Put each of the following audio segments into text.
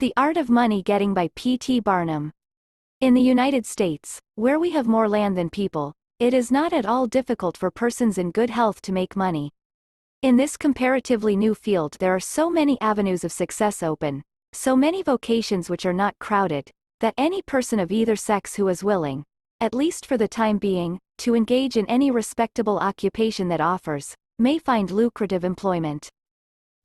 The Art of Money Getting by P.T. Barnum. In the United States, where we have more land than people, it is not at all difficult for persons in good health to make money. In this comparatively new field there are so many avenues of success open, so many vocations which are not crowded, that any person of either sex who is willing, at least for the time being, to engage in any respectable occupation that offers, may find lucrative employment.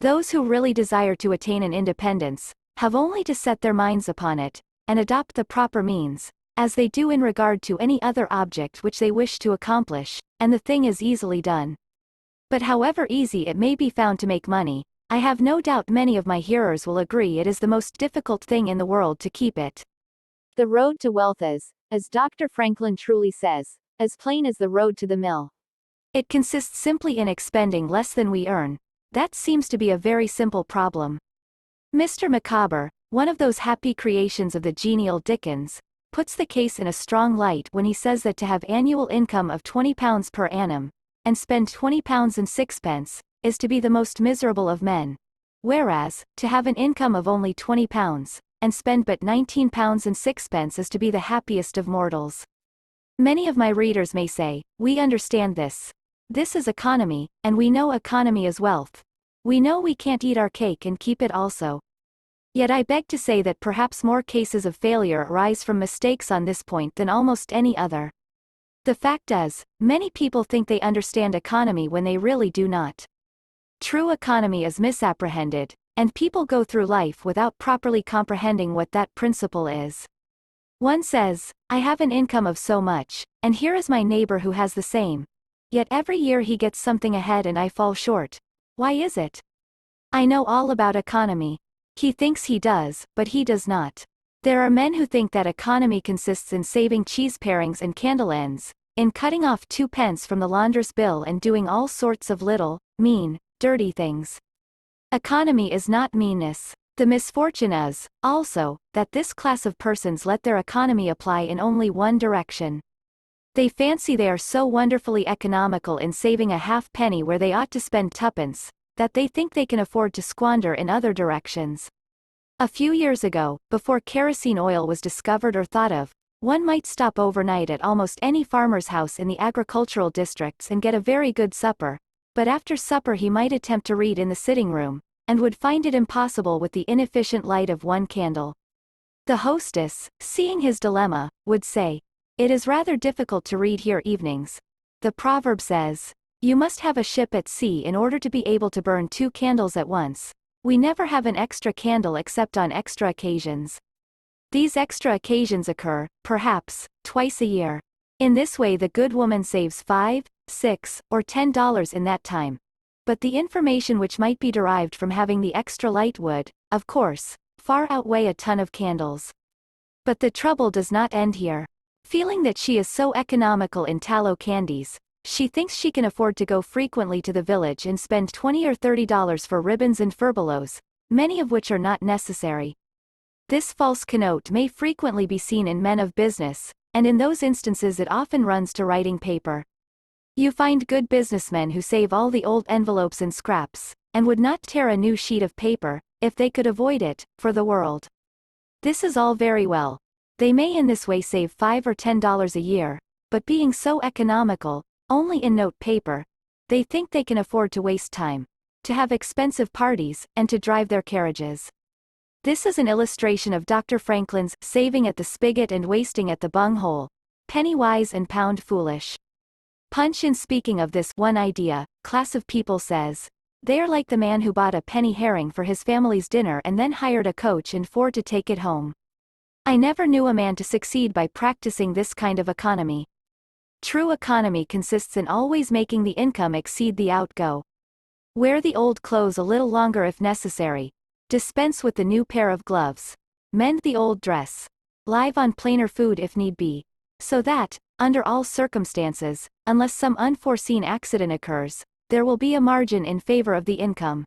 Those who really desire to attain an independence, have only to set their minds upon it, and adopt the proper means, as they do in regard to any other object which they wish to accomplish, and the thing is easily done. But however easy it may be found to make money, I have no doubt many of my hearers will agree it is the most difficult thing in the world to keep it. The road to wealth is, as Dr. Franklin truly says, as plain as the road to the mill. It consists simply in expending less than we earn. That seems to be a very simple problem. Mr. Micawber, one of those happy creations of the genial Dickens, puts the case in a strong light when he says that to have annual income of £20 per annum, and spend £20 and sixpence, is to be the most miserable of men. Whereas, to have an income of only £20, and spend but £19 and sixpence is to be the happiest of mortals. Many of my readers may say, we understand this. This is economy, and we know economy is wealth. We know we can't eat our cake and keep it also. Yet I beg to say that perhaps more cases of failure arise from mistakes on this point than almost any other. The fact is, many people think they understand economy when they really do not. True economy is misapprehended, and people go through life without properly comprehending what that principle is. One says, I have an income of so much, and here is my neighbor who has the same. Yet every year he gets something ahead and I fall short. Why is it? I know all about economy. He thinks he does, but he does not. There are men who think that economy consists in saving cheese parings and candle ends, in cutting off 2 pence from the laundress bill and doing all sorts of little, mean, dirty things. Economy is not meanness. The misfortune is, also, that this class of persons let their economy apply in only one direction. They fancy they are so wonderfully economical in saving a halfpenny where they ought to spend twopence, that they think they can afford to squander in other directions. A few years ago, before kerosene oil was discovered or thought of, one might stop overnight at almost any farmer's house in the agricultural districts and get a very good supper, but after supper he might attempt to read in the sitting room, and would find it impossible with the inefficient light of one candle. The hostess, seeing his dilemma, would say, it is rather difficult to read here evenings. The proverb says, you must have a ship at sea in order to be able to burn 2 candles at once. We never have an extra candle except on extra occasions. These extra occasions occur, perhaps, twice a year. In this way the good woman saves $5, $6, or $10 in that time. But the information which might be derived from having the extra light would, of course, far outweigh a ton of candles. But the trouble does not end here. Feeling that she is so economical in tallow candies, she thinks she can afford to go frequently to the village and spend $20 or $30 for ribbons and furbelows, many of which are not necessary. This false connote may frequently be seen in men of business, and in those instances it often runs to writing paper. You find good businessmen who save all the old envelopes and scraps, and would not tear a new sheet of paper, if they could avoid it, for the world. This is all very well. They may in this way save $5 or $10 a year, but being so economical, only in note paper, they think they can afford to waste time, to have expensive parties, and to drive their carriages. This is an illustration of Dr. Franklin's saving at the spigot and wasting at the bunghole, penny wise and pound foolish. Punch, in speaking of this one idea, class of people, says, they are like the man who bought a penny herring for his family's dinner and then hired a coach and 4 to take it home. I never knew a man to succeed by practicing this kind of economy. True economy consists in always making the income exceed the outgo. Wear the old clothes a little longer if necessary. Dispense with the new pair of gloves. Mend the old dress. Live on plainer food if need be. So that, under all circumstances, unless some unforeseen accident occurs, there will be a margin in favor of the income.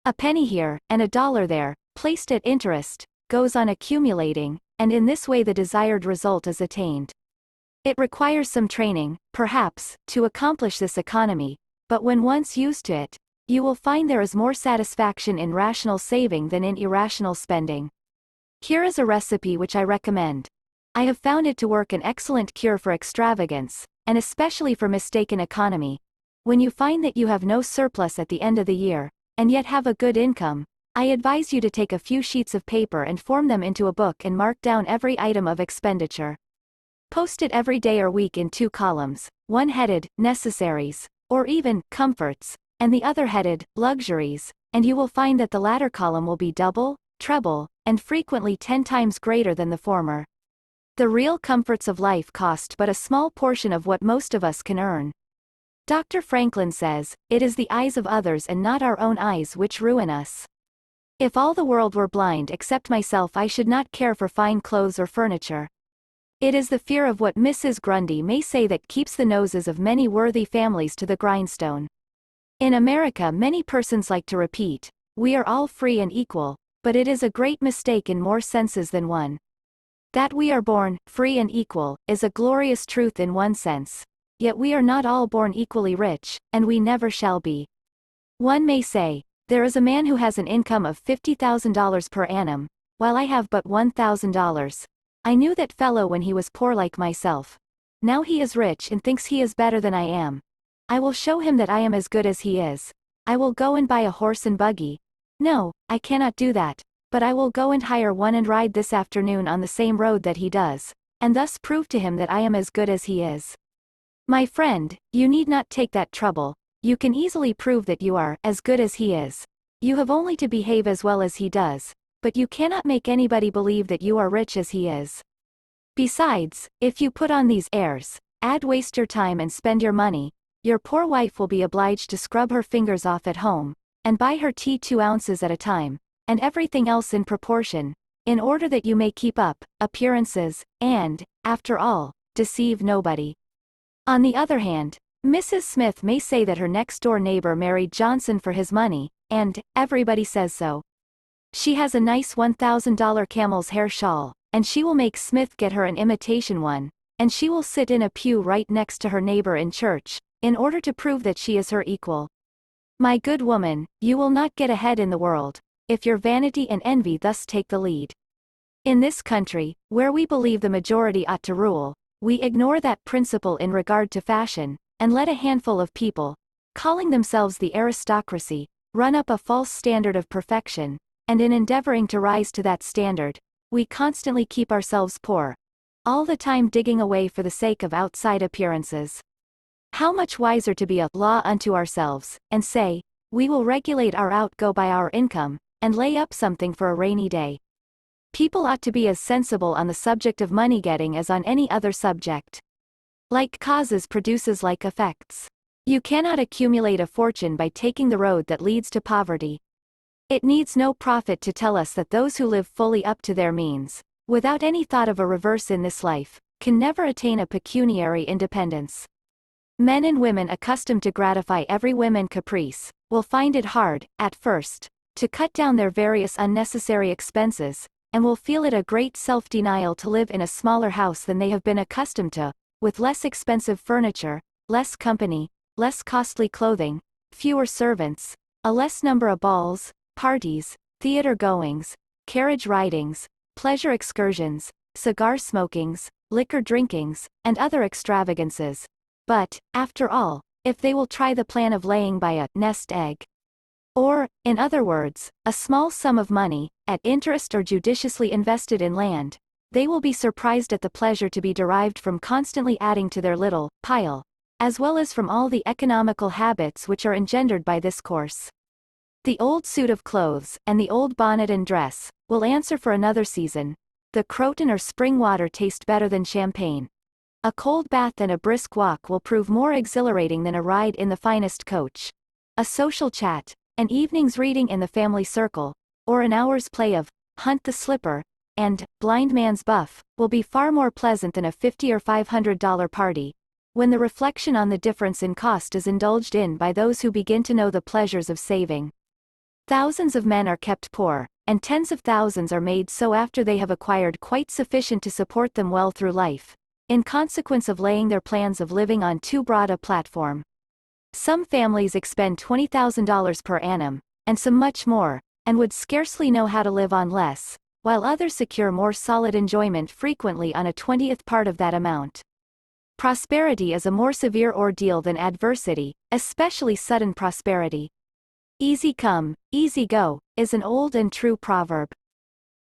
A penny here, and a dollar there, placed at interest, goes on accumulating, and in this way the desired result is attained. It requires some training, perhaps, to accomplish this economy, but when once used to it, you will find there is more satisfaction in rational saving than in irrational spending. Here is a recipe which I recommend. I have found it to work an excellent cure for extravagance, and especially for mistaken economy. When you find that you have no surplus at the end of the year, and yet have a good income, I advise you to take a few sheets of paper and form them into a book and mark down every item of expenditure. Post it every day or week in 2 columns, one headed, necessaries, or even, comforts, and the other headed, luxuries, and you will find that the latter column will be double, treble, and frequently 10 times greater than the former. The real comforts of life cost but a small portion of what most of us can earn. Dr. Franklin says, it is the eyes of others and not our own eyes which ruin us. If all the world were blind except myself, I should not care for fine clothes or furniture. It is the fear of what Mrs. Grundy may say that keeps the noses of many worthy families to the grindstone. In America, many persons like to repeat, we are all free and equal, but it is a great mistake in more senses than one. That we are born free and equal is a glorious truth in one sense, yet we are not all born equally rich, and we never shall be. One may say, there is a man who has an income of $50,000 per annum, while I have but $1,000. I knew that fellow when he was poor like myself. Now he is rich and thinks he is better than I am. I will show him that I am as good as he is. I will go and buy a horse and buggy. No, I cannot do that, but I will go and hire one and ride this afternoon on the same road that he does, and thus prove to him that I am as good as he is. My friend, you need not take that trouble. You can easily prove that you are as good as he is. You have only to behave as well as he does, but you cannot make anybody believe that you are rich as he is. Besides, if you put on these airs, waste your time and spend your money, your poor wife will be obliged to scrub her fingers off at home, and buy her tea 2 ounces at a time, and everything else in proportion, in order that you may keep up appearances, and, after all, deceive nobody. On the other hand, Mrs. Smith may say that her next-door neighbor married Johnson for his money, and everybody says so. She has a nice $1,000 camel's hair shawl, and she will make Smith get her an imitation one, and she will sit in a pew right next to her neighbor in church, in order to prove that she is her equal. My good woman, you will not get ahead in the world, if your vanity and envy thus take the lead. In this country, where we believe the majority ought to rule, we ignore that principle in regard to fashion, and let a handful of people, calling themselves the aristocracy, run up a false standard of perfection, and in endeavoring to rise to that standard, we constantly keep ourselves poor, all the time digging away for the sake of outside appearances. How much wiser to be a law unto ourselves, and say, we will regulate our outgo by our income, and lay up something for a rainy day. People ought to be as sensible on the subject of money getting as on any other subject. Like causes produces like effects. You cannot accumulate a fortune by taking the road that leads to poverty. It needs no prophet to tell us that those who live fully up to their means, without any thought of a reverse in this life, can never attain a pecuniary independence. Men and women accustomed to gratify every whim and caprice, will find it hard, at first, to cut down their various unnecessary expenses, and will feel it a great self-denial to live in a smaller house than they have been accustomed to, with less expensive furniture, less company, less costly clothing, fewer servants, a less number of balls, parties, theater goings, carriage ridings, pleasure excursions, cigar smokings, liquor drinkings, and other extravagances. But, after all, if they will try the plan of laying by a nest egg, or, in other words, a small sum of money, at interest or judiciously invested in land, they will be surprised at the pleasure to be derived from constantly adding to their little pile, as well as from all the economical habits which are engendered by this course. The old suit of clothes, and the old bonnet and dress, will answer for another season. The Croton or spring water taste better than champagne. A cold bath and a brisk walk will prove more exhilarating than a ride in the finest coach. A social chat, an evening's reading in the family circle, or an hour's play of Hunt the Slipper, and Blind Man's Buff, will be far more pleasant than a $50 or $500 party, when the reflection on the difference in cost is indulged in by those who begin to know the pleasures of saving. Thousands of men are kept poor, and tens of thousands are made so after they have acquired quite sufficient to support them well through life, in consequence of laying their plans of living on too broad a platform. Some families expend $20,000 per annum, and some much more, and would scarcely know how to live on less, while others secure more solid enjoyment frequently on a 20th part of that amount. Prosperity is a more severe ordeal than adversity, especially sudden prosperity. Easy come, easy go, is an old and true proverb.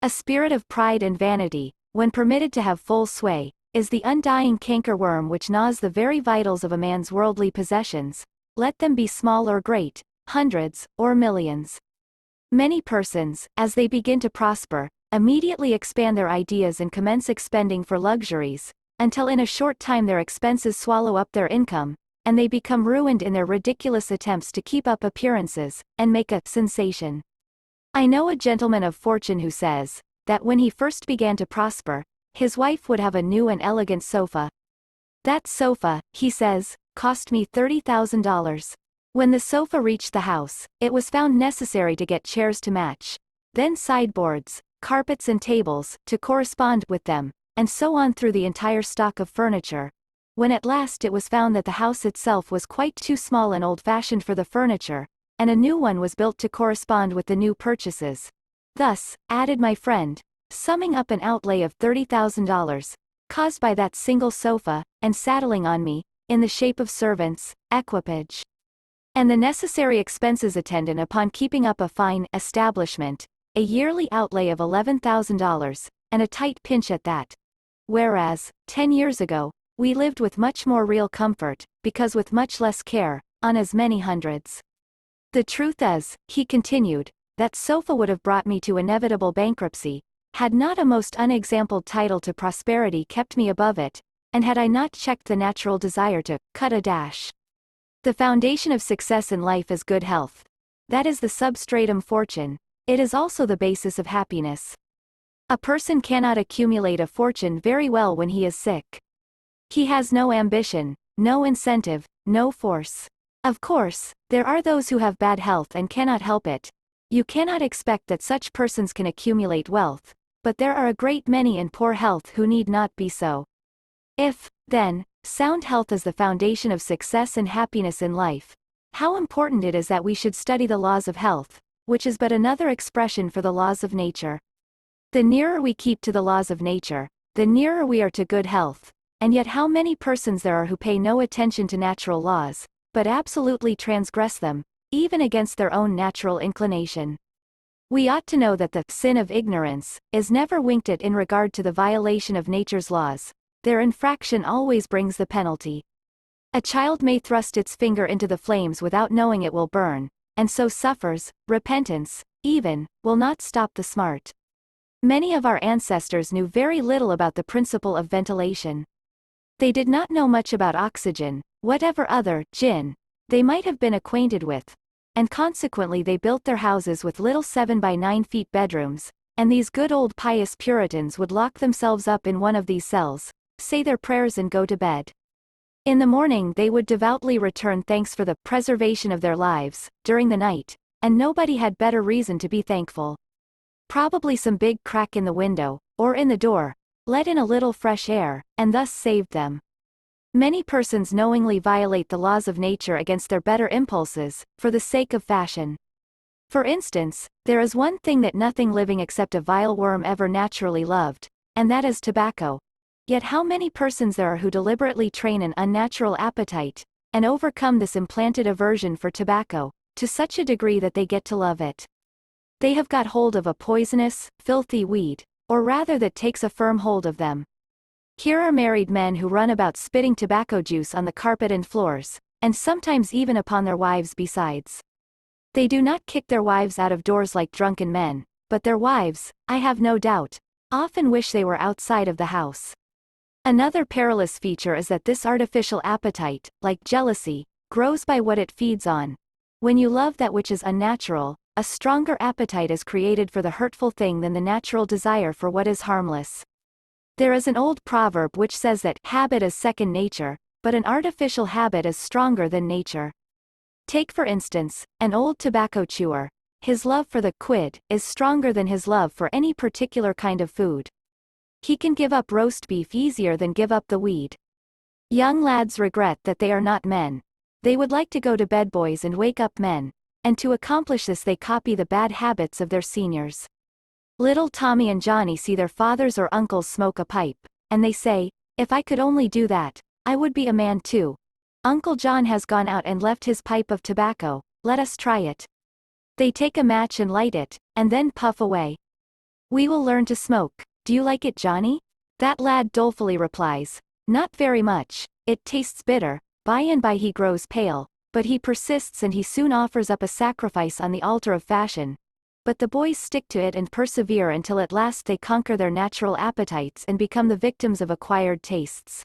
A spirit of pride and vanity, when permitted to have full sway, is the undying cankerworm which gnaws the very vitals of a man's worldly possessions, let them be small or great, hundreds, or millions. Many persons, as they begin to prosper, immediately expand their ideas and commence expending for luxuries, until in a short time their expenses swallow up their income, and they become ruined in their ridiculous attempts to keep up appearances, and make a sensation. I know a gentleman of fortune who says, that when he first began to prosper, his wife would have a new and elegant sofa. That sofa, he says, cost me $30,000. When the sofa reached the house, it was found necessary to get chairs to match, then sideboards, carpets and tables, to correspond with them, and so on through the entire stock of furniture, when at last it was found that the house itself was quite too small and old-fashioned for the furniture, and a new one was built to correspond with the new purchases. Thus, added my friend, summing up an outlay of $30,000, caused by that single sofa, and saddling on me, in the shape of servants, equipage, and the necessary expenses attendant upon keeping up a fine establishment, a yearly outlay of $11,000, and a tight pinch at that. Whereas, 10 years ago, we lived with much more real comfort, because with much less care, on as many hundreds. The truth is, he continued, that sofa would have brought me to inevitable bankruptcy, had not a most unexampled title to prosperity kept me above it, and had I not checked the natural desire to cut a dash. The foundation of success in life is good health. That is the substratum fortune. It is also the basis of happiness. A person cannot accumulate a fortune very well when he is sick. He has no ambition, no incentive, no force. Of course, there are those who have bad health and cannot help it. You cannot expect that such persons can accumulate wealth, but there are a great many in poor health who need not be so. If, then, sound health is the foundation of success and happiness in life, how important it is that we should study the laws of health, which is but another expression for the laws of nature. The nearer we keep to the laws of nature, the nearer we are to good health, and yet how many persons there are who pay no attention to natural laws, but absolutely transgress them, even against their own natural inclination. We ought to know that the sin of ignorance is never winked at in regard to the violation of nature's laws. Their infraction always brings the penalty. A child may thrust its finger into the flames without knowing it will burn, and so suffers. Repentance, even, will not stop the smart. Many of our ancestors knew very little about the principle of ventilation. They did not know much about oxygen, whatever other gin they might have been acquainted with, and consequently they built their houses with little 7 by 9 feet bedrooms, and these good old pious Puritans would lock themselves up in one of these cells, say their prayers and go to bed. In the morning they would devoutly return thanks for the preservation of their lives during the night, and nobody had better reason to be thankful. Probably some big crack in the window, or in the door, let in a little fresh air, and thus saved them. Many persons knowingly violate the laws of nature against their better impulses, for the sake of fashion. For instance, there is one thing that nothing living except a vile worm ever naturally loved, and that is tobacco. Yet how many persons there are who deliberately train an unnatural appetite, and overcome this implanted aversion for tobacco, to such a degree that they get to love it. They have got hold of a poisonous, filthy weed, or rather that takes a firm hold of them. Here are married men who run about spitting tobacco juice on the carpet and floors, and sometimes even upon their wives besides. They do not kick their wives out of doors like drunken men, but their wives, I have no doubt, often wish they were outside of the house. Another perilous feature is that this artificial appetite, like jealousy, grows by what it feeds on. When you love that which is unnatural, a stronger appetite is created for the hurtful thing than the natural desire for what is harmless. There is an old proverb which says that habit is second nature, but an artificial habit is stronger than nature. Take for instance, an old tobacco chewer. His love for the quid is stronger than his love for any particular kind of food. He can give up roast beef easier than give up the weed. Young lads regret that they are not men. They would like to go to bed boys and wake up men, and to accomplish this they copy the bad habits of their seniors. Little Tommy and Johnny see their fathers or uncles smoke a pipe, and they say, "If I could only do that, I would be a man too. Uncle John has gone out and left his pipe of tobacco, let us try it." They take a match and light it, and then puff away. "We will learn to smoke, do you like it, Johnny?" That lad dolefully replies, "Not very much, it tastes bitter." By and by he grows pale, but he persists and he soon offers up a sacrifice on the altar of fashion. But the boys stick to it and persevere until at last they conquer their natural appetites and become the victims of acquired tastes.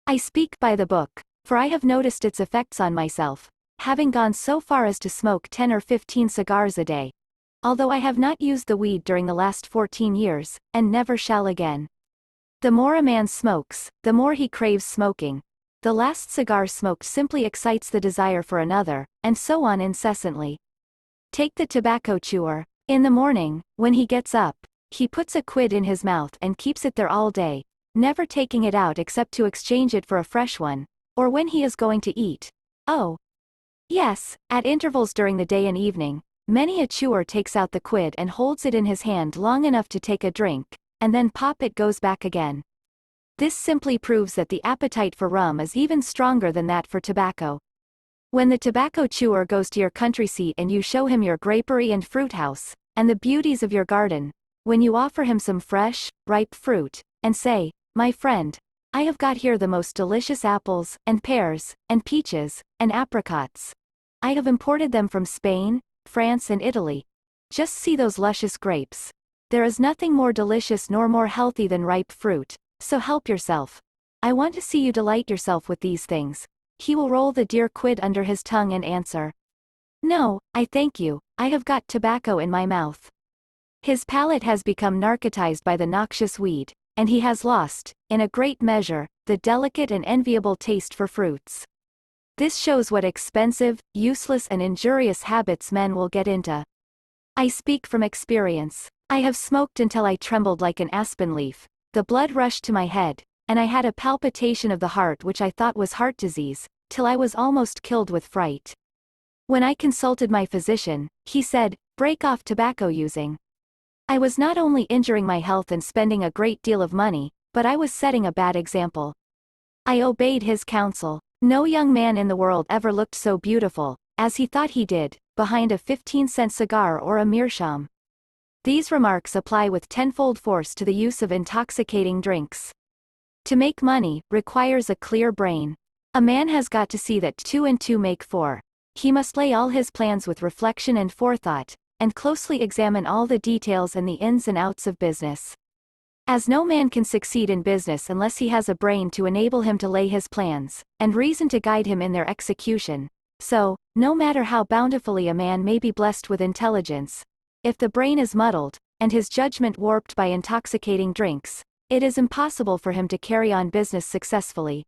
I speak by the book, for I have noticed its effects on myself, having gone so far as to smoke 10 or 15 cigars a day. Although I have not used the weed during the last 14 years, and never shall again. The more a man smokes, the more he craves smoking. The last cigar smoked simply excites the desire for another, and so on incessantly. Take the tobacco chewer. In the morning, when he gets up, he puts a quid in his mouth and keeps it there all day, never taking it out except to exchange it for a fresh one, or when he is going to eat. Oh, yes, at intervals during the day and evening, many a chewer takes out the quid and holds it in his hand long enough to take a drink, and then pop it goes back again. This simply proves that the appetite for rum is even stronger than that for tobacco. When the tobacco chewer goes to your country seat and you show him your grapery and fruit house, and the beauties of your garden, when you offer him some fresh, ripe fruit, and say, "My friend, I have got here the most delicious apples, and pears, and peaches, and apricots. I have imported them from Spain, France and Italy. Just see those luscious grapes. There is nothing more delicious nor more healthy than ripe fruit, so help yourself. I want to see you delight yourself with these things." He will roll the dear quid under his tongue and answer, "No, I thank you, I have got tobacco in my mouth." His palate has become narcotized by the noxious weed, and he has lost, in a great measure, the delicate and enviable taste for fruits. This shows what expensive, useless and injurious habits men will get into. I speak from experience. I have smoked until I trembled like an aspen leaf, the blood rushed to my head, and I had a palpitation of the heart which I thought was heart disease, till I was almost killed with fright. When I consulted my physician, he said, "Break off tobacco using." I was not only injuring my health and spending a great deal of money, but I was setting a bad example. I obeyed his counsel. No young man in the world ever looked so beautiful, as he thought he did, behind a 15-cent cigar or a meerschaum. These remarks apply with tenfold force to the use of intoxicating drinks. To make money, requires a clear brain. A man has got to see that 2 and 2 make 4. He must lay all his plans with reflection and forethought, and closely examine all the details and the ins and outs of business. As no man can succeed in business unless he has a brain to enable him to lay his plans, and reason to guide him in their execution, so, no matter how bountifully a man may be blessed with intelligence, if the brain is muddled, and his judgment warped by intoxicating drinks, it is impossible for him to carry on business successfully.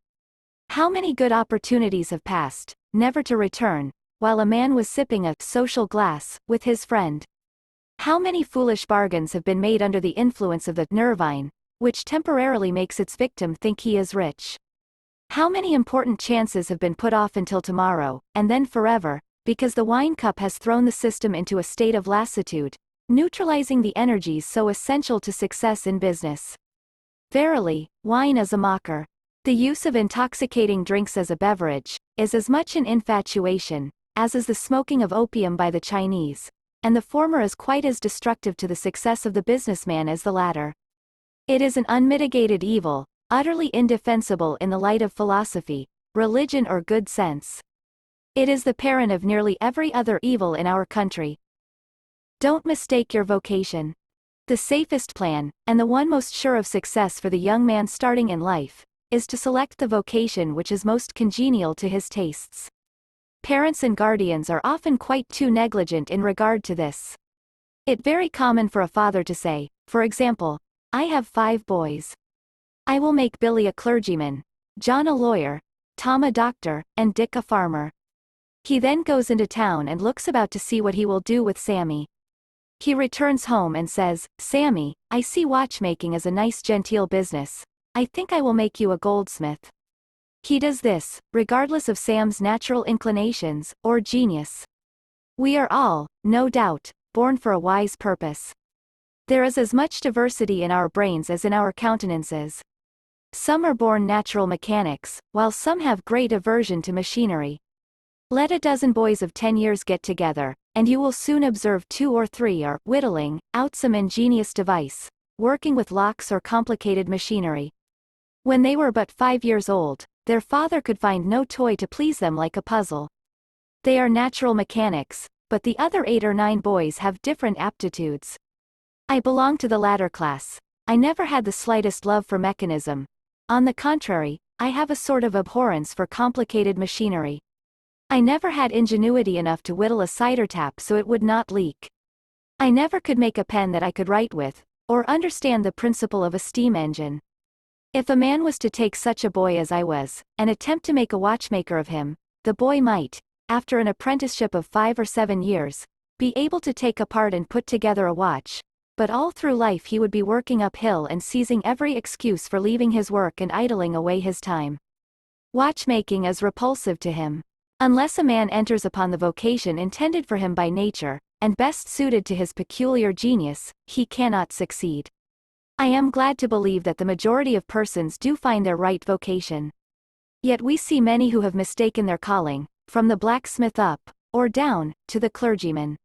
How many good opportunities have passed, never to return, while a man was sipping a social glass with his friend? How many foolish bargains have been made under the influence of the nervine, which temporarily makes its victim think he is rich? How many important chances have been put off until tomorrow, and then forever, because the wine cup has thrown the system into a state of lassitude, neutralizing the energies so essential to success in business? Verily, wine is a mocker. The use of intoxicating drinks as a beverage is as much an infatuation as is the smoking of opium by the Chinese, and the former is quite as destructive to the success of the businessman as the latter. It is an unmitigated evil, utterly indefensible in the light of philosophy, religion or good sense. It is the parent of nearly every other evil in our country. Don't mistake your vocation. The safest plan, and the one most sure of success for the young man starting in life, is to select the vocation which is most congenial to his tastes. Parents and guardians are often quite too negligent in regard to this. It's very common for a father to say, for example, "I have 5 boys. I will make Billy a clergyman, John a lawyer, Tom a doctor, and Dick a farmer." He then goes into town and looks about to see what he will do with Sammy. He returns home and says, "Sammy, I see watchmaking is a nice genteel business. I think I will make you a goldsmith." He does this, regardless of Sam's natural inclinations, or genius. We are all, no doubt, born for a wise purpose. There is as much diversity in our brains as in our countenances. Some are born natural mechanics, while some have great aversion to machinery. Let a dozen boys of 10 years get together, and you will soon observe 2 or 3 are whittling out some ingenious device, working with locks or complicated machinery. When they were but 5 years old, their father could find no toy to please them like a puzzle. They are natural mechanics, but the other 8 or 9 boys have different aptitudes. I belong to the latter class. I never had the slightest love for mechanism. On the contrary, I have a sort of abhorrence for complicated machinery. I never had ingenuity enough to whittle a cider tap so it would not leak. I never could make a pen that I could write with, or understand the principle of a steam engine. If a man was to take such a boy as I was, and attempt to make a watchmaker of him, the boy might, after an apprenticeship of 5 or 7 years, be able to take apart and put together a watch, but all through life he would be working uphill and seizing every excuse for leaving his work and idling away his time. Watchmaking is repulsive to him. Unless a man enters upon the vocation intended for him by nature, and best suited to his peculiar genius, he cannot succeed. I am glad to believe that the majority of persons do find their right vocation. Yet we see many who have mistaken their calling, from the blacksmith up, or down, to the clergyman.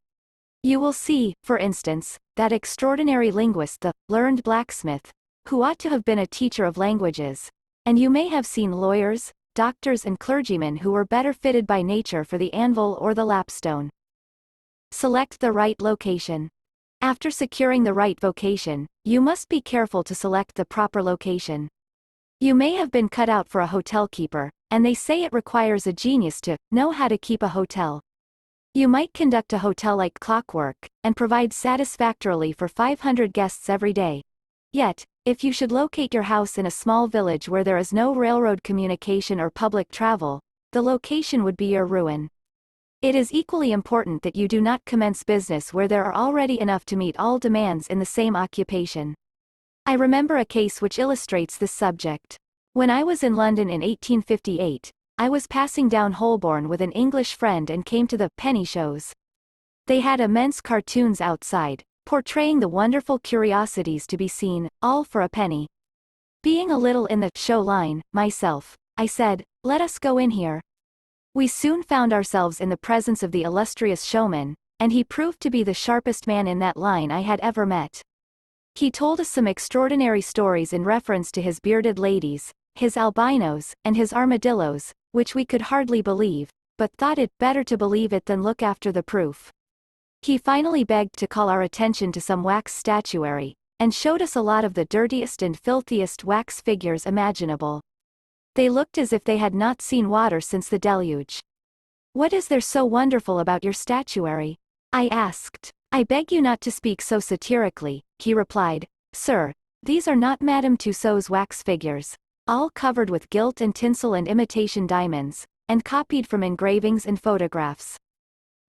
You will see, for instance, that extraordinary linguist, the learned blacksmith, who ought to have been a teacher of languages, and you may have seen lawyers, doctors and clergymen who were better fitted by nature for the anvil or the lapstone. Select the right location. After securing the right vocation, you must be careful to select the proper location. You may have been cut out for a hotel keeper, and they say it requires a genius to know how to keep a hotel. You might conduct a hotel like clockwork, and provide satisfactorily for 500 guests every day. Yet, if you should locate your house in a small village where there is no railroad communication or public travel, the location would be your ruin. It is equally important that you do not commence business where there are already enough to meet all demands in the same occupation. I remember a case which illustrates this subject. When I was in London in 1858, I was passing down Holborn with an English friend and came to the penny shows. They had immense cartoons outside, portraying the wonderful curiosities to be seen, all for a penny. Being a little in the show line, myself, I said, "Let us go in here." We soon found ourselves in the presence of the illustrious showman, and he proved to be the sharpest man in that line I had ever met. He told us some extraordinary stories in reference to his bearded ladies, his albinos, and his armadillos, which we could hardly believe, but thought it better to believe it than look after the proof. He finally begged to call our attention to some wax statuary, and showed us a lot of the dirtiest and filthiest wax figures imaginable. They looked as if they had not seen water since the deluge. "What is there so wonderful about your statuary?" I asked. "I beg you not to speak so satirically," he replied. "Sir, these are not Madame Tussaud's wax figures, all covered with gilt and tinsel and imitation diamonds, and copied from engravings and photographs.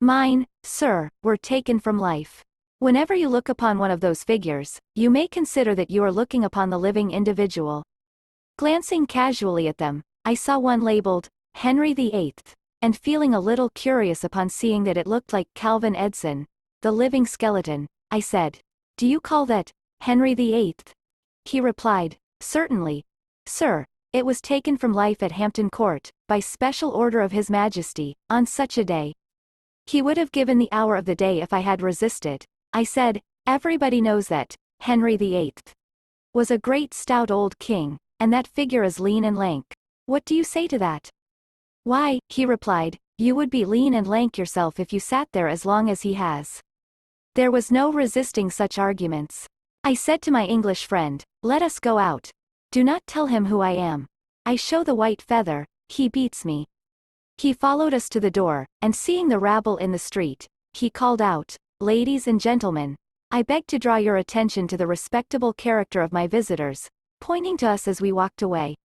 Mine, sir, were taken from life. Whenever you look upon one of those figures, you may consider that you are looking upon the living individual." Glancing casually at them, I saw one labeled, Henry VIII, and feeling a little curious upon seeing that it looked like Calvin Edson, the living skeleton, I said, "Do you call that Henry VIII? He replied, "Certainly, sir, it was taken from life at Hampton Court, by special order of His Majesty, on such a day." He would have given the hour of the day if I had resisted. I said, "Everybody knows that Henry VIII was a great stout old king, and that figure is lean and lank. What do you say to that?" "Why," he replied, "you would be lean and lank yourself if you sat there as long as he has." There was no resisting such arguments. I said to my English friend, "Let us go out. Do not tell him who I am. I show the white feather, he beats me." He followed us to the door, and seeing the rabble in the street, he called out, "Ladies and gentlemen, I beg to draw your attention to the respectable character of my visitors," pointing to us as we walked away.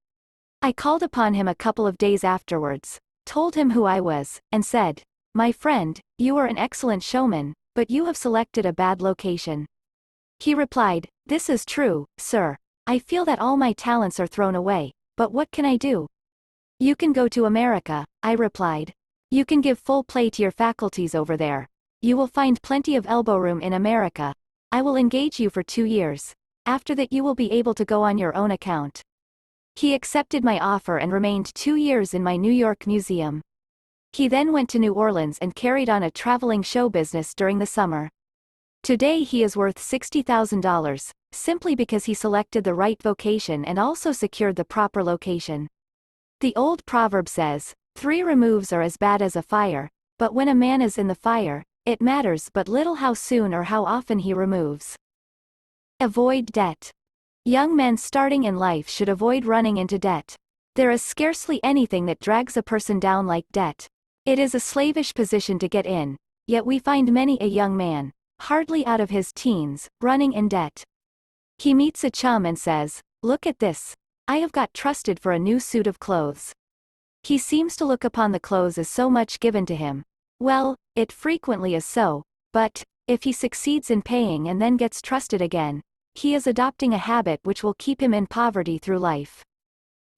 I called upon him a couple of days afterwards, told him who I was, and said, "My friend, you are an excellent showman, but you have selected a bad location." He replied, "This is true, sir. I feel that all my talents are thrown away, but what can I do?" "You can go to America," I replied. "You can give full play to your faculties over there. You will find plenty of elbow room in America. I will engage you for 2 years. After that you will be able to go on your own account. He accepted my offer and remained 2 years in my New York museum. He then went to New Orleans and carried on a traveling show business during the summer. Today he is worth $60,000, simply because he selected the right vocation and also secured the proper location. The old proverb says, 3 removes are as bad as a fire, but when a man is in the fire, it matters but little how soon or how often he removes. Avoid debt. Young men starting in life should avoid running into debt. There is scarcely anything that drags a person down like debt. It is a slavish position to get in, yet we find many a young man, hardly out of his teens, running in debt. He meets a chum and says, "Look at this. I have got trusted for a new suit of clothes." He seems to look upon the clothes as so much given to him. Well, it frequently is so, but, if he succeeds in paying and then gets trusted again, he is adopting a habit which will keep him in poverty through life.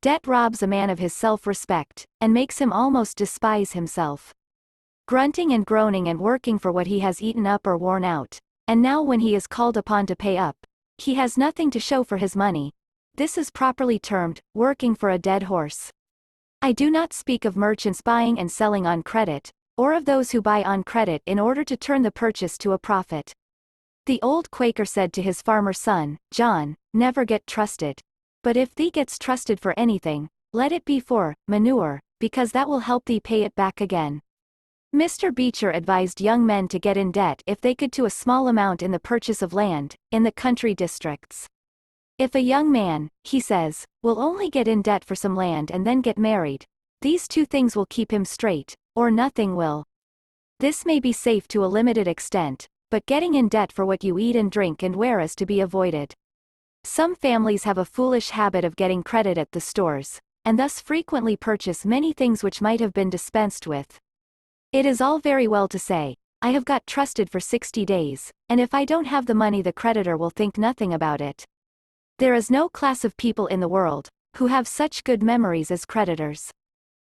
Debt robs a man of his self-respect, and makes him almost despise himself. Grunting and groaning and working for what he has eaten up or worn out, and now when he is called upon to pay up, he has nothing to show for his money. This is properly termed, working for a dead horse. I do not speak of merchants buying and selling on credit, or of those who buy on credit in order to turn the purchase to a profit. The old Quaker said to his farmer son, "John, never get trusted. But if thee gets trusted for anything, let it be for manure, because that will help thee pay it back again." Mr. Beecher advised young men to get in debt if they could to a small amount in the purchase of land, in the country districts. If a young man, he says, will only get in debt for some land and then get married, these 2 things will keep him straight, or nothing will. This may be safe to a limited extent, but getting in debt for what you eat and drink and wear is to be avoided. Some families have a foolish habit of getting credit at the stores, and thus frequently purchase many things which might have been dispensed with. It is all very well to say, "I have got trusted for 60 days, and if I don't have the money the creditor will think nothing about it." There is no class of people in the world, who have such good memories as creditors.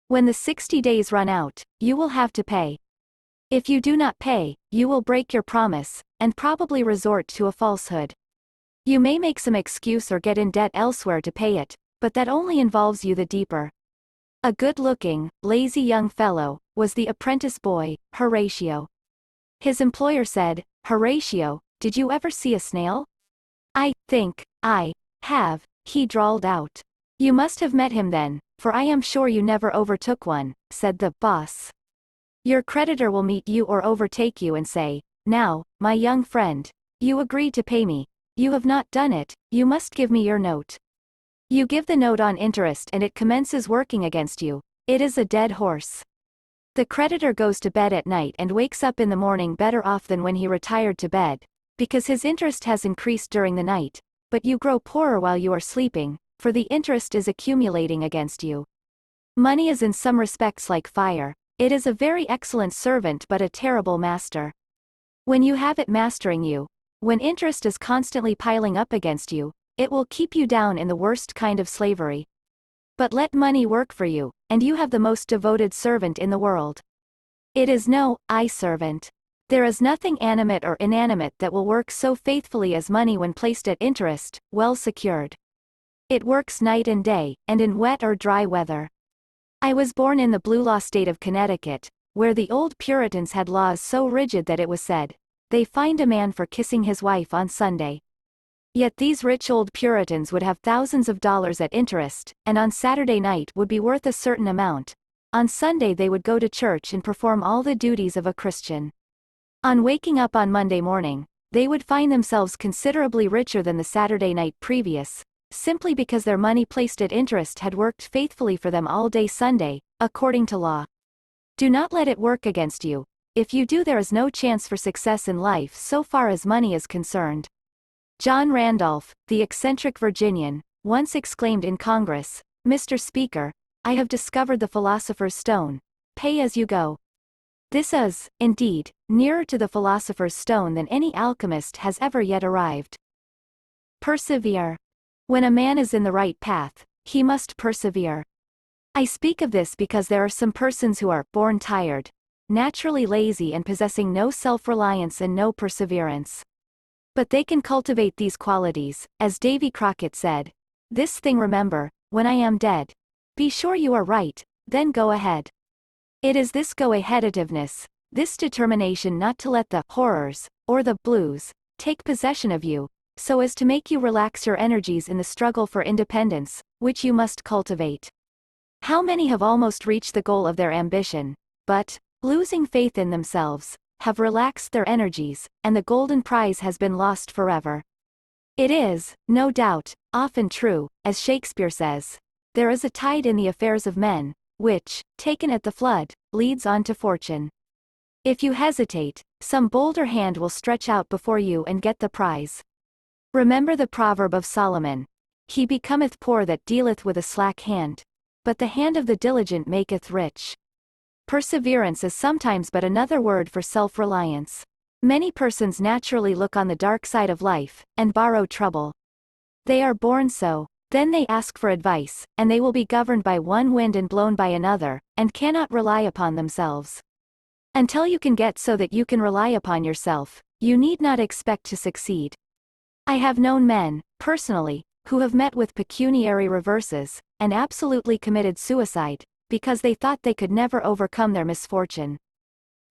When the 60 days run out, you will have to pay. If you do not pay, you will break your promise, and probably resort to a falsehood. You may make some excuse or get in debt elsewhere to pay it, but that only involves you the deeper. A good-looking, lazy young fellow, was the apprentice boy, Horatio. His employer said, "Horatio, did you ever see a snail?" "I think I have," he drawled out. "You must have met him then, for I am sure you never overtook one," said the boss. Your creditor will meet you or overtake you and say, "Now, my young friend, you agreed to pay me. You have not done it, you must give me your note." You give the note on interest and it commences working against you. It is a dead horse. The creditor goes to bed at night and wakes up in the morning better off than when he retired to bed, because his interest has increased during the night, but you grow poorer while you are sleeping, for the interest is accumulating against you. Money is in some respects like fire. It is a very excellent servant but a terrible master. When you have it mastering you, when interest is constantly piling up against you, it will keep you down in the worst kind of slavery. But let money work for you, and you have the most devoted servant in the world. It is no servant. There is nothing animate or inanimate that will work so faithfully as money when placed at interest, well secured. It works night and day, and in wet or dry weather. I was born in the Blue Law state of Connecticut, where the old Puritans had laws so rigid that it was said, "They fined a man for kissing his wife on Sunday." Yet these rich old Puritans would have thousands of dollars at interest, and on Saturday night would be worth a certain amount. On Sunday they would go to church and perform all the duties of a Christian. On waking up on Monday morning, they would find themselves considerably richer than the Saturday night previous, simply because their money placed at interest had worked faithfully for them all day Sunday, according to law. Do not let it work against you. If you do, there is no chance for success in life so far as money is concerned. John Randolph, the eccentric Virginian, once exclaimed in Congress, "Mr. Speaker, I have discovered the philosopher's stone. Pay as you go." This is, indeed, nearer to the philosopher's stone than any alchemist has ever yet arrived. Persevere. When a man is in the right path, he must persevere. I speak of this because there are some persons who are born tired, naturally lazy and possessing no self-reliance and no perseverance. But they can cultivate these qualities, as Davy Crockett said. This thing remember, when I am dead. Be sure you are right, then go ahead. It is this go-aheadativeness, this determination not to let the horrors, or the blues, take possession of you, so as to make you relax your energies in the struggle for independence, which you must cultivate. How many have almost reached the goal of their ambition, but, losing faith in themselves, have relaxed their energies, and the golden prize has been lost forever. It is, no doubt, often true, as Shakespeare says, there is a tide in the affairs of men, which, taken at the flood, leads on to fortune. If you hesitate, some bolder hand will stretch out before you and get the prize. Remember the proverb of Solomon. He becometh poor that dealeth with a slack hand. But the hand of the diligent maketh rich. Perseverance is sometimes but another word for self-reliance. Many persons naturally look on the dark side of life, and borrow trouble. They are born so, then they ask for advice, and they will be governed by one wind and blown by another, and cannot rely upon themselves. Until you can get so that you can rely upon yourself, you need not expect to succeed. I have known men, personally, who have met with pecuniary reverses, and absolutely committed suicide, because they thought they could never overcome their misfortune.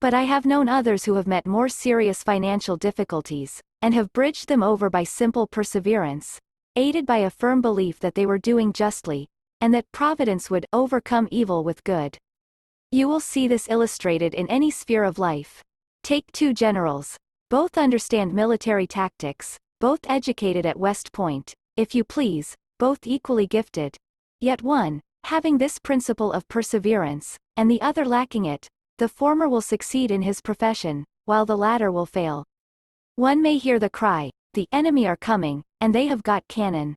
But I have known others who have met more serious financial difficulties, and have bridged them over by simple perseverance, aided by a firm belief that they were doing justly, and that Providence would overcome evil with good. You will see this illustrated in any sphere of life. Take two generals. Both understand military tactics, both educated at West Point, if you please, both equally gifted. Yet one, having this principle of perseverance, and the other lacking it, the former will succeed in his profession, while the latter will fail. One may hear the cry, "The enemy are coming, and they have got cannon."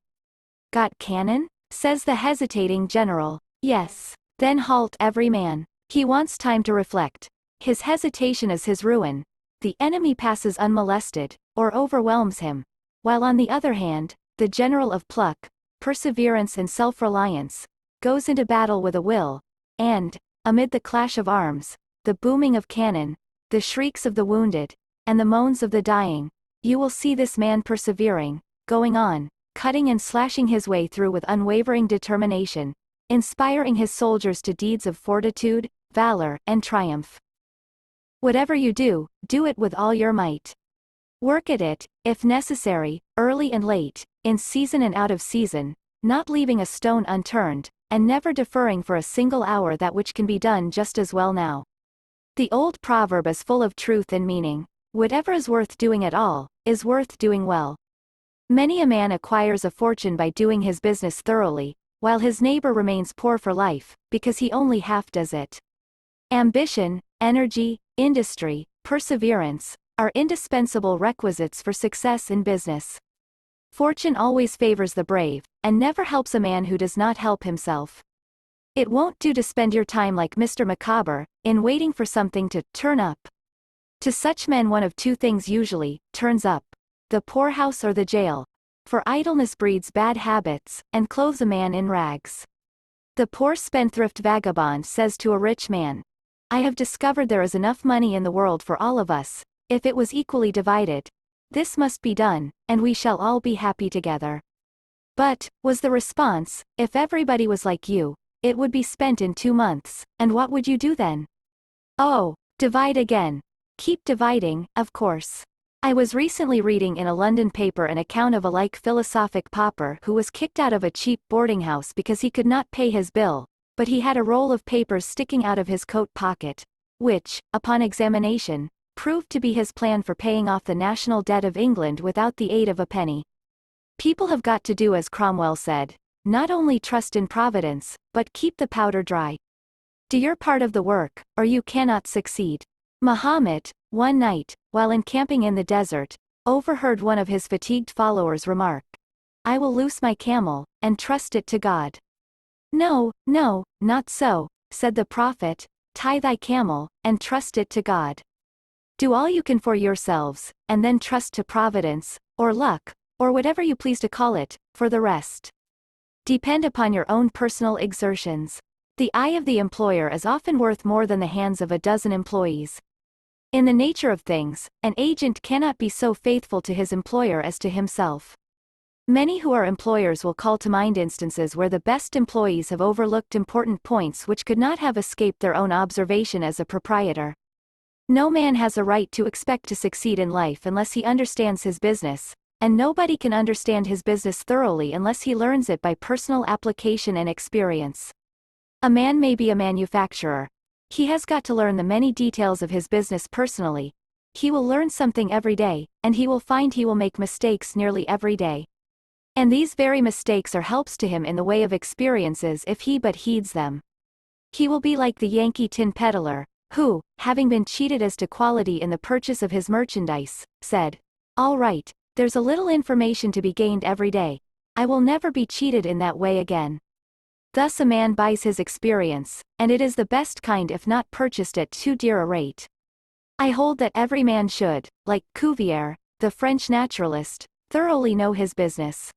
"Got cannon?" says the hesitating general. "Yes." Then halt every man. He wants time to reflect. His hesitation is his ruin. The enemy passes unmolested, or overwhelms him. While on the other hand, the general of pluck, perseverance and self-reliance, goes into battle with a will, and, amid the clash of arms, the booming of cannon, the shrieks of the wounded, and the moans of the dying, you will see this man persevering, going on, cutting and slashing his way through with unwavering determination, inspiring his soldiers to deeds of fortitude, valor, and triumph. Whatever you do, do it with all your might. Work at it, if necessary, early and late, in season and out of season, not leaving a stone unturned, and never deferring for a single hour that which can be done just as well now. The old proverb is full of truth and meaning. Whatever is worth doing at all, is worth doing well. Many a man acquires a fortune by doing his business thoroughly, while his neighbor remains poor for life, because he only half does it. Ambition, energy, industry, perseverance, are indispensable requisites for success in business. Fortune always favors the brave, and never helps a man who does not help himself. It won't do to spend your time like Mr. Micawber, in waiting for something to turn up. To such men one of two things usually turns up: the poorhouse or the jail. For idleness breeds bad habits, and clothes a man in rags. The poor spendthrift vagabond says to a rich man, "I have discovered there is enough money in the world for all of us, if it was equally divided. This must be done, and we shall all be happy together." "But," was the response, "if everybody was like you, it would be spent in 2 months, and what would you do then?" "Oh, divide again. Keep dividing, of course." I was recently reading in a London paper an account of a like philosophic pauper who was kicked out of a cheap boarding house because he could not pay his bill, but he had a roll of papers sticking out of his coat pocket, which, upon examination, proved to be his plan for paying off the national debt of England without the aid of a penny. People have got to do as Cromwell said, not only trust in Providence, but keep the powder dry. Do your part of the work, or you cannot succeed. Muhammad, one night, while encamping in the desert, overheard one of his fatigued followers remark, "I will loose my camel, and trust it to God." "No, no, not so," said the Prophet, "tie thy camel, and trust it to God. Do all you can for yourselves, and then trust to Providence, or luck, or whatever you please to call it, for the rest. Depend upon your own personal exertions. The eye of the employer is often worth more than the hands of a dozen employees. In the nature of things, an agent cannot be so faithful to his employer as to himself. Many who are employers will call to mind instances where the best employees have overlooked important points which could not have escaped their own observation as a proprietor. No man has a right to expect to succeed in life unless he understands his business, and nobody can understand his business thoroughly unless he learns it by personal application and experience. A man may be a manufacturer. He has got to learn the many details of his business personally. He will learn something every day, and he will find he will make mistakes nearly every day. And these very mistakes are helps to him in the way of experiences if he but heeds them. He will be like the Yankee tin peddler, who, having been cheated as to quality in the purchase of his merchandise, said, "All right, there's a little information to be gained every day. I will never be cheated in that way again." Thus a man buys his experience, and it is the best kind if not purchased at too dear a rate. I hold that every man should, like Cuvier, the French naturalist, thoroughly know his business.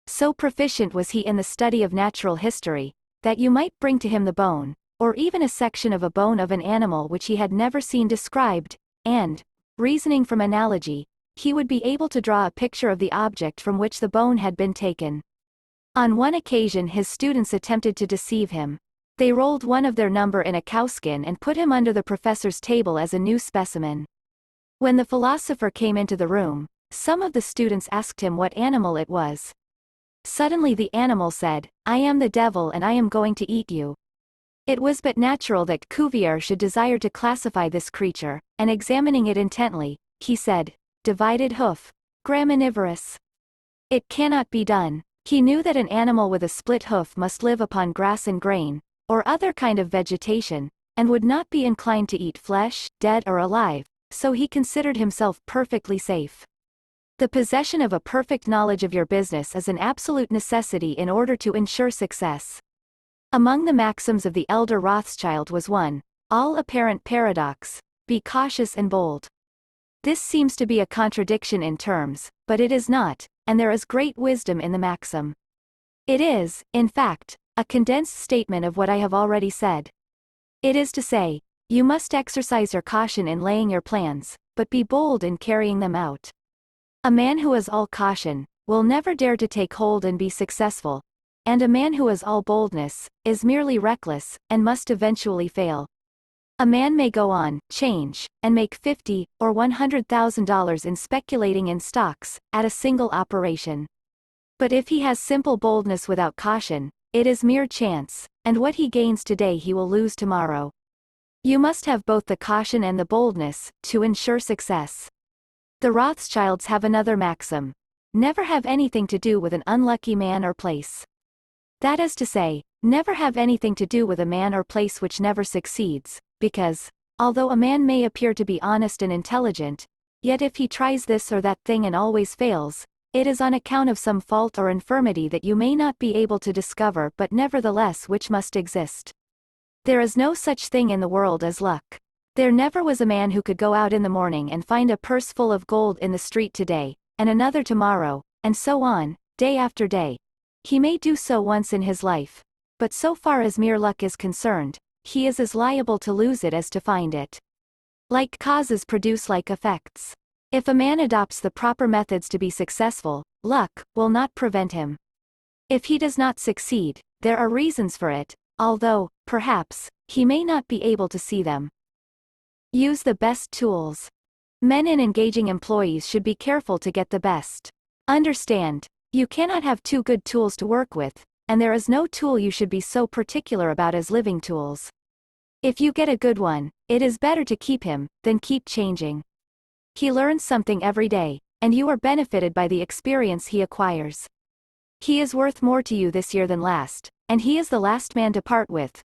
So proficient was he in the study of natural history, that you might bring to him the bone, or even a section of a bone of an animal which he had never seen described, and, reasoning from analogy, he would be able to draw a picture of the object from which the bone had been taken. On one occasion his students attempted to deceive him. They rolled one of their number in a cowskin and put him under the professor's table as a new specimen. When the philosopher came into the room, some of the students asked him what animal it was. Suddenly the animal said, "I am the devil and I am going to eat you." It was but natural that Cuvier should desire to classify this creature, and examining it intently, he said, "Divided hoof. Graminivorous." It cannot be done. He knew that an animal with a split hoof must live upon grass and grain, or other kind of vegetation, and would not be inclined to eat flesh, dead or alive, so he considered himself perfectly safe. The possession of a perfect knowledge of your business is an absolute necessity in order to ensure success. Among the maxims of the elder Rothschild was one, all apparent paradox: be cautious and bold. This seems to be a contradiction in terms, but it is not, and there is great wisdom in the maxim. It is, in fact, a condensed statement of what I have already said. It is to say, you must exercise your caution in laying your plans, but be bold in carrying them out. A man who is all caution, will never dare to take hold and be successful, and a man who is all boldness, is merely reckless, and must eventually fail. A man may go on, change, and make $50,000 or $100,000 in speculating in stocks, at a single operation. But if he has simple boldness without caution, it is mere chance, and what he gains today he will lose tomorrow. You must have both the caution and the boldness, to ensure success. The Rothschilds have another maxim: never have anything to do with an unlucky man or place. That is to say, never have anything to do with a man or place which never succeeds, because, although a man may appear to be honest and intelligent, yet if he tries this or that thing and always fails, it is on account of some fault or infirmity that you may not be able to discover but nevertheless which must exist. There is no such thing in the world as luck. There never was a man who could go out in the morning and find a purse full of gold in the street today, and another tomorrow, and so on, day after day. He may do so once in his life, but so far as mere luck is concerned, he is as liable to lose it as to find it. Like causes produce like effects. If a man adopts the proper methods to be successful, luck will not prevent him. If he does not succeed, there are reasons for it, although, perhaps, he may not be able to see them. Use the best tools. Men in engaging employees should be careful to get the best. Understand, you cannot have two good tools to work with, and there is no tool you should be so particular about as living tools. If you get a good one, it is better to keep him, than keep changing. He learns something every day, and you are benefited by the experience he acquires. He is worth more to you this year than last, and he is the last man to part with,